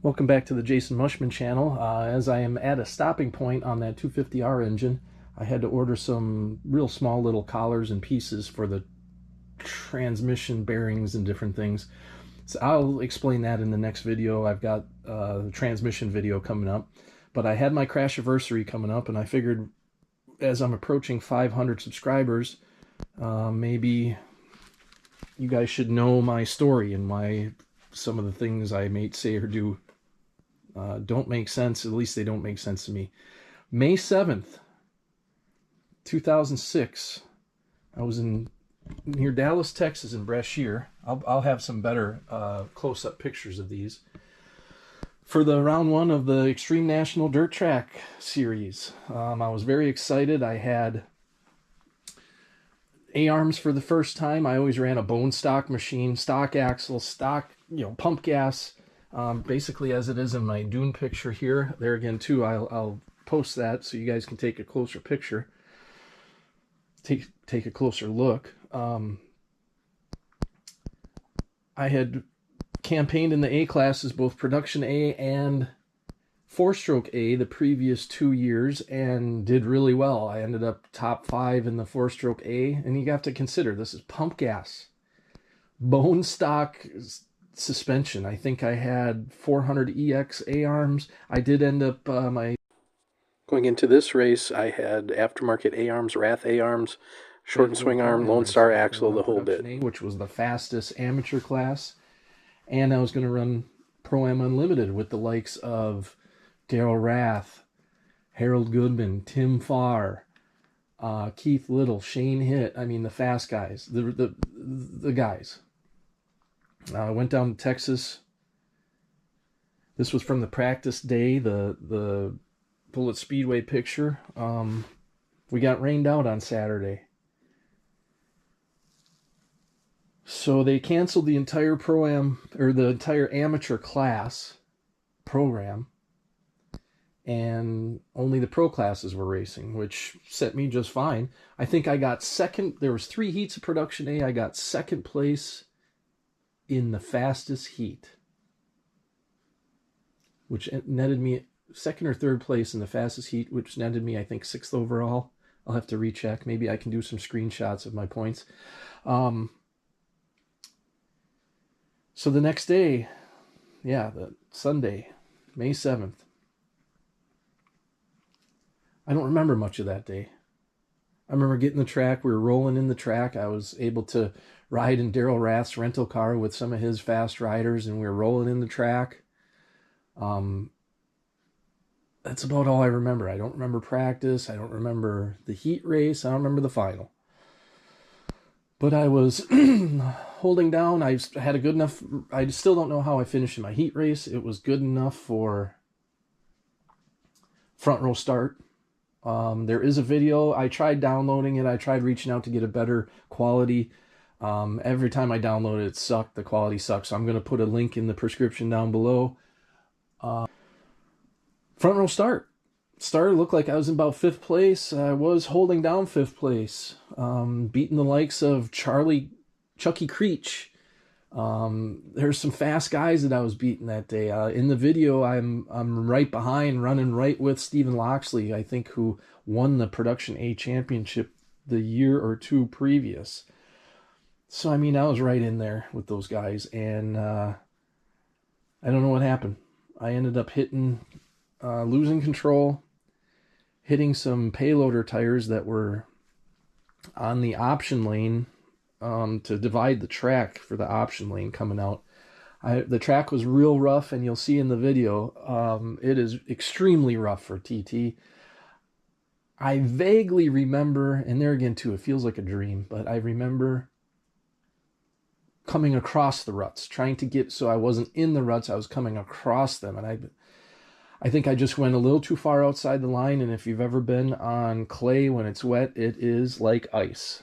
Welcome back to the Jason Mushman channel. As I am at a stopping point on that 250R engine, I had to order some real small little collars and pieces for the transmission bearings and different things. So I'll explain that in the next video. I've got the transmission video coming up. But I had my crash anniversary coming up, and I figured as I'm approaching 500 subscribers, maybe you guys should know my story and why some of the things I may say or do don't make sense. At least they don't make sense to me. May 7th, 2006, I was near Dallas, Texas in Brashear. I'll have some better close-up pictures of these. For the round one of the Extreme National Dirt Track series. I was very excited. I had A-arms for the first time. I always ran a bone stock machine, stock axle, stock, pump gas, basically as it is in my dune picture here. There again too, I'll post that so you guys can take a closer picture, take a closer look. I had campaigned in the A classes, both production A and four-stroke A, the previous 2 years, and did really well. I ended up top 5 in the four-stroke A, and you have to consider this is pump gas, bone stock suspension. I think I had 400 EX A-arms. I did end up going into this race. I had aftermarket A-arms, Wrath A-arms, short and swing arm, Lone Star axle, the whole bit, which was the fastest amateur class. And I was going to run Pro-Am Unlimited with the likes of Daryl Rath, Harold Goodman, Tim Farr, Keith Little, Shane Hitt. I mean, the fast guys, the guys. I went down to Texas. This was from the practice day, the Bullet Speedway picture. We got rained out on Saturday. So they canceled the entire Pro-Am, or the entire amateur class program, and only the pro classes were racing, which set me just fine. I think I got second. There was 3 heats of production A. I got second place in the fastest heat, which netted me second or third place in the fastest heat, which netted me, I think, 6th overall. I'll have to recheck. Maybe I can do some screenshots of my points. So the next day, the Sunday, May 7th, I don't remember much of that day. I remember getting the track. We were rolling in the track. I was able to ride in Daryl Rath's rental car with some of his fast riders, and we were rolling in the track. That's about all I remember. I don't remember practice. I don't remember the heat race. I don't remember the final. But I was holding down. I had a good enough... I still don't know how I finished in my heat race. It was good enough for front row start. There is a video. I tried downloading it. I tried reaching out to get a better quality. Every time I downloaded it, it sucked. The quality sucked. So I'm going to put a link in the prescription down below. Front row start. Started looked like I was in about 5th place. I was holding down 5th place. Beating the likes of Chucky Creech. There's some fast guys that I was beating that day. In the video, I'm right behind, running right with Stephen Loxley, I think, who won the Production A championship the year or 2 previous. So, I mean, I was right in there with those guys, and I don't know what happened. I ended up losing control, hitting some payloader tires that were on the option lane, to divide the track for the option lane coming out. The track was real rough, and you'll see in the video, it is extremely rough for TT. I vaguely remember, and there again too, it feels like a dream, but I remember coming across the ruts, trying to get, so I wasn't in the ruts, I was coming across them, and I think I just went a little too far outside the line, and if you've ever been on clay when it's wet, it is like ice.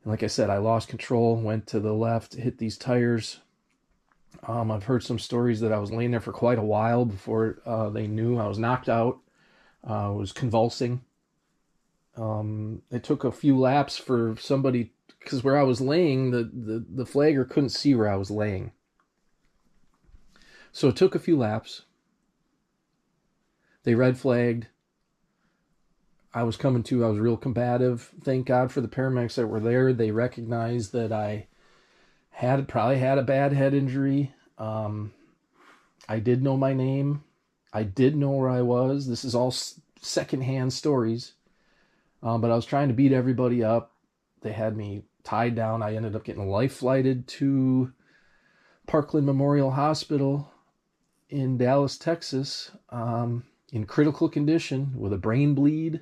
And like I said, I lost control, went to the left, hit these tires. I've heard some stories that I was laying there for quite a while before they knew. I was knocked out. I was convulsing. It took a few laps for somebody, because where I was laying, the flagger couldn't see where I was laying. So it took a few laps. They red flagged. I was coming to. I was real combative. Thank God for the paramedics that were there. They recognized that I probably had a bad head injury. I did know my name. I did know where I was. This is all secondhand stories. But I was trying to beat everybody up. They had me tied down. I ended up getting life flighted to Parkland Memorial Hospital in Dallas, Texas, in critical condition with a brain bleed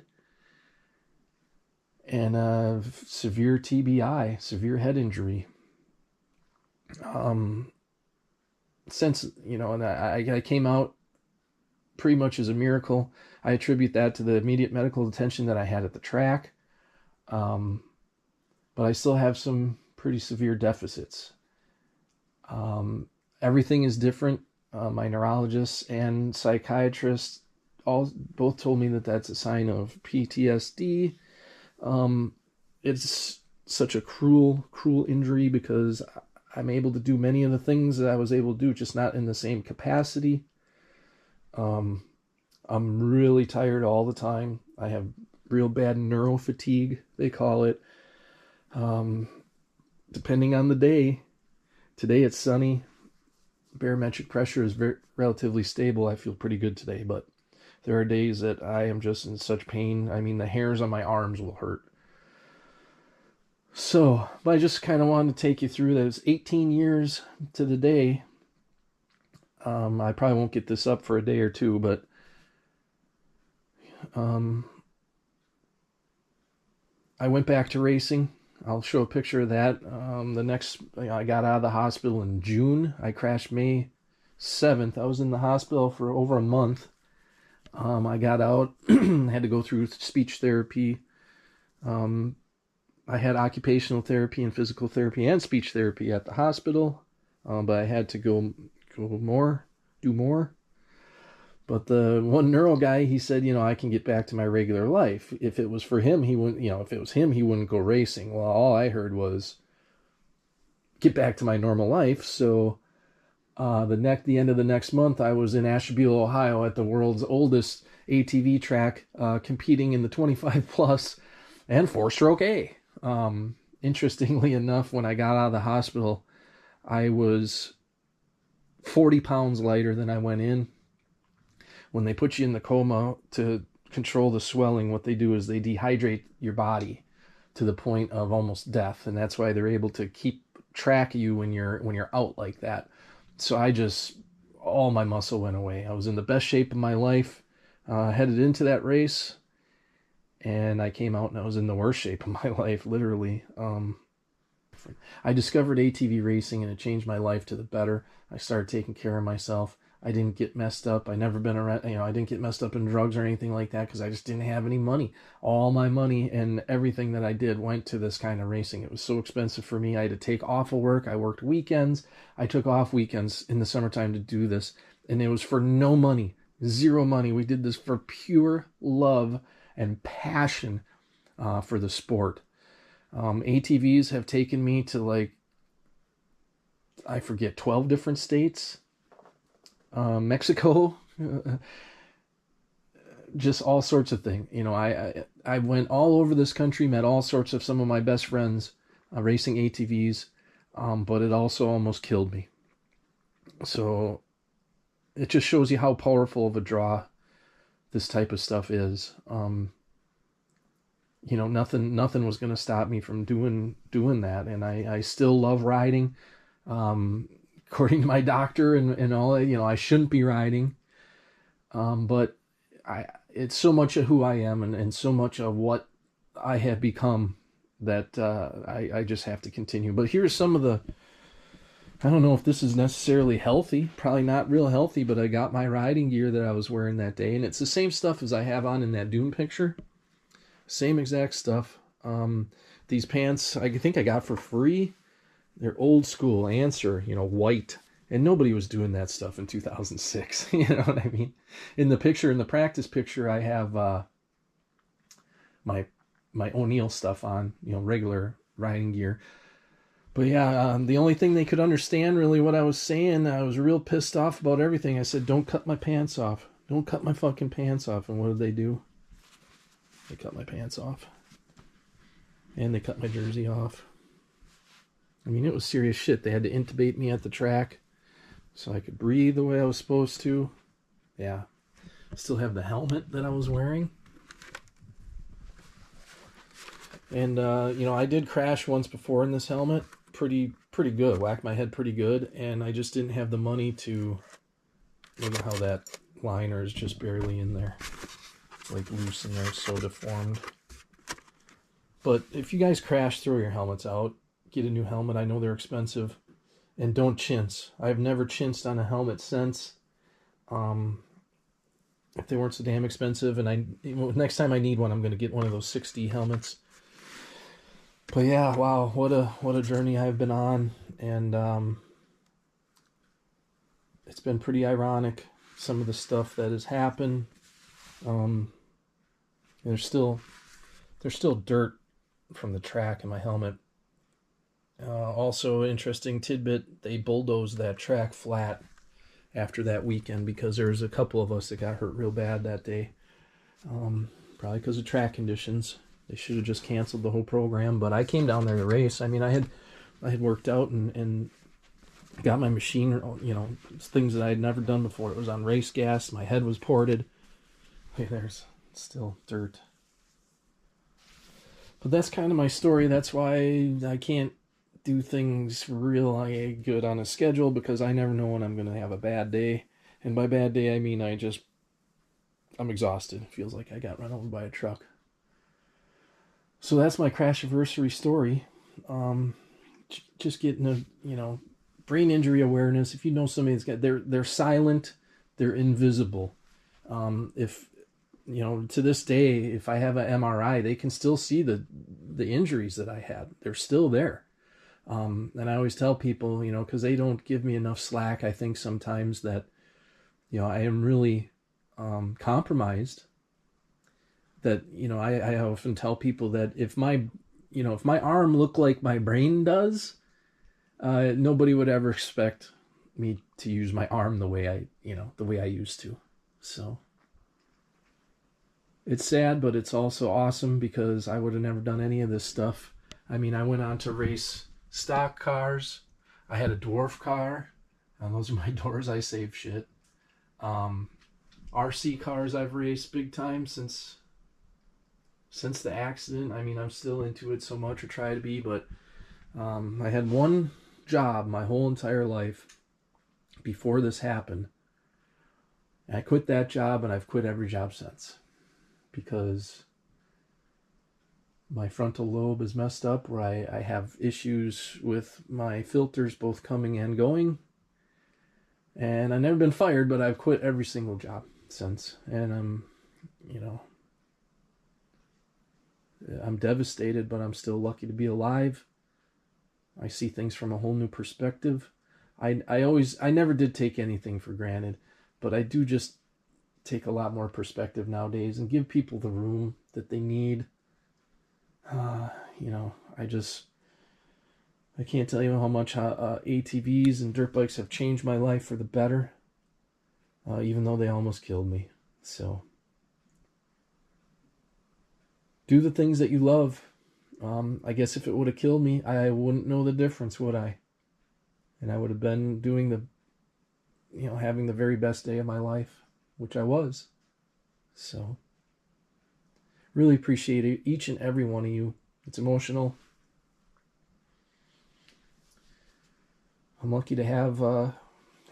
and a severe TBI, severe head injury. Since, and I came out pretty much as a miracle. I attribute that to the immediate medical attention that I had at the track. But I still have some pretty severe deficits. Everything is different. My neurologists and psychiatrists both told me that that's a sign of PTSD. It's such a cruel injury because I'm able to do many of the things that I was able to do, just not in the same capacity. I'm really tired all the time. I have real bad neurofatigue, they call it. Depending on the day. Today it's sunny. Barometric pressure is relatively stable. I feel pretty good today, but there are days that I am just in such pain. I mean, the hairs on my arms will hurt. So, but I just kind of wanted to take you through those 18 years to the day. I probably won't get this up for a day or two, but I went back to racing. I'll show a picture of that. I got out of the hospital in June. I crashed May 7th. I was in the hospital for over a month. I got out, had to go through speech therapy. I had occupational therapy and physical therapy and speech therapy at the hospital, but I had to do more. But the one neuro guy, he said, I can get back to my regular life. If it was for him, he wouldn't, if it was him, he wouldn't go racing. Well, all I heard was get back to my normal life. So the end of the next month, I was in Ashtabula, Ohio at the world's oldest ATV track, competing in the 25 plus and 4-stroke A. Interestingly enough, when I got out of the hospital, I was 40 pounds lighter than I went in. When they put you in the coma to control the swelling, what they do is they dehydrate your body to the point of almost death, and that's why they're able to keep track of you when you're out like that. So all my muscle went away. I was in the best shape of my life, headed into that race, and I came out and I was in the worst shape of my life, literally. I discovered ATV racing and it changed my life to the better. I started taking care of myself. I didn't get messed up. I never been around, I didn't get messed up in drugs or anything like that because I just didn't have any money. All my money and everything that I did went to this kind of racing. It was so expensive for me. I had to take off of work. I worked weekends. I took off weekends in the summertime to do this. And it was for no money, zero money. We did this for pure love and passion for the sport. ATVs have taken me to I forget, 12 different states. Mexico, just all sorts of things. I went all over this country, met all sorts of some of my best friends racing ATVs, but it also almost killed me. So it just shows you how powerful of a draw this type of stuff is. Nothing was going to stop me from doing that, and I still love riding. According to my doctor and all, I shouldn't be riding. But it's so much of who I am and so much of what I have become that I just have to continue. But here's some of I don't know if this is necessarily healthy, probably not real healthy, but I got my riding gear that I was wearing that day, and it's the same stuff as I have on in that Dune picture. Same exact stuff. These pants, I think I got for free. They're old school Answer, white. And nobody was doing that stuff in 2006. You know what I mean? In the practice picture, I have my O'Neill stuff on, regular riding gear. But yeah, the only thing they could understand really what I was saying, I was real pissed off about everything. I said, don't cut my pants off. Don't cut my fucking pants off. And what did they do? They cut my pants off. And they cut my jersey off. I mean, it was serious shit. They had to intubate me at the track so I could breathe the way I was supposed to. Yeah. Still have the helmet that I was wearing. And, I did crash once before in this helmet. Pretty good. Whacked my head pretty good. And I just didn't have the money to... Look at how that liner is just barely in there. Like loose in there, so deformed. But if you guys crash, throw your helmets out. Get a new helmet. I know they're expensive. And don't chintz. I've never chintzed on a helmet since. If they weren't so damn expensive. And next time I need one, I'm going to get one of those 6D helmets. But yeah, wow, what a journey I've been on. And it's been pretty ironic, some of the stuff that has happened. There's still dirt from the track in my helmet. Also, interesting tidbit, they bulldozed that track flat after that weekend because there was a couple of us that got hurt real bad that day. Probably because of track conditions. They should have just canceled the whole program, but I came down there to race. I mean, I had worked out and got my machine, things that I had never done before. It was on race gas. My head was ported. Hey, there's still dirt. But that's kind of my story. That's why I can't do things real good on a schedule, because I never know when I'm going to have a bad day. And by bad day, I mean I'm exhausted. It feels like I got run over by a truck. So that's my crash-iversary story. Just getting a, brain injury awareness. If you know somebody that's got, they're silent, they're invisible. If to this day, if I have an MRI, they can still see the injuries that I had. They're still there. And I always tell people, because they don't give me enough slack, I think sometimes that, I am really compromised. That, I often tell people that if my arm looked like my brain does, nobody would ever expect me to use my arm the way I used to. So it's sad, but it's also awesome because I would have never done any of this stuff. I mean, I went on to race stock cars. I had a dwarf car, and those are my doors. I save shit. RC cars I've raced big time since the accident. I mean, I'm still into it so much, or try to be, but I had one job my whole entire life before this happened. And I quit that job, and I've quit every job since. Because my frontal lobe is messed up, where I have issues with my filters both coming and going. And I've never been fired, but I've quit every single job since. And I'm devastated, but I'm still lucky to be alive. I see things from a whole new perspective. I never did take anything for granted, but I do just take a lot more perspective nowadays and give people the room that they need. I can't tell you how much ATVs and dirt bikes have changed my life for the better, even though they almost killed me. So do the things that you love. I guess if it would have killed me, I wouldn't know the difference, would I? And I would have been doing having the very best day of my life, which I was. So really appreciate each and every one of you. It's emotional. I'm lucky to have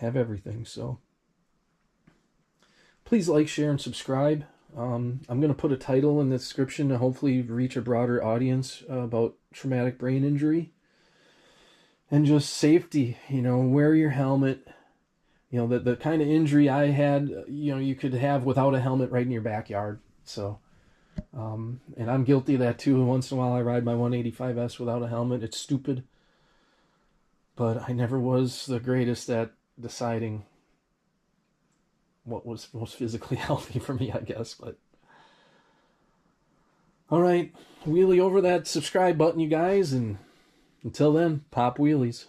everything. So please like, share, and subscribe. I'm going to put a title in the description to hopefully reach a broader audience about traumatic brain injury. And just safety, wear your helmet. The kind of injury I had, you could have without a helmet right in your backyard. So, and I'm guilty of that too. Once in a while I ride my 185S without a helmet. It's stupid. But I never was the greatest at deciding what was most physically healthy for me, I guess. But all right, wheelie over that subscribe button, you guys, and Until then, pop wheelies.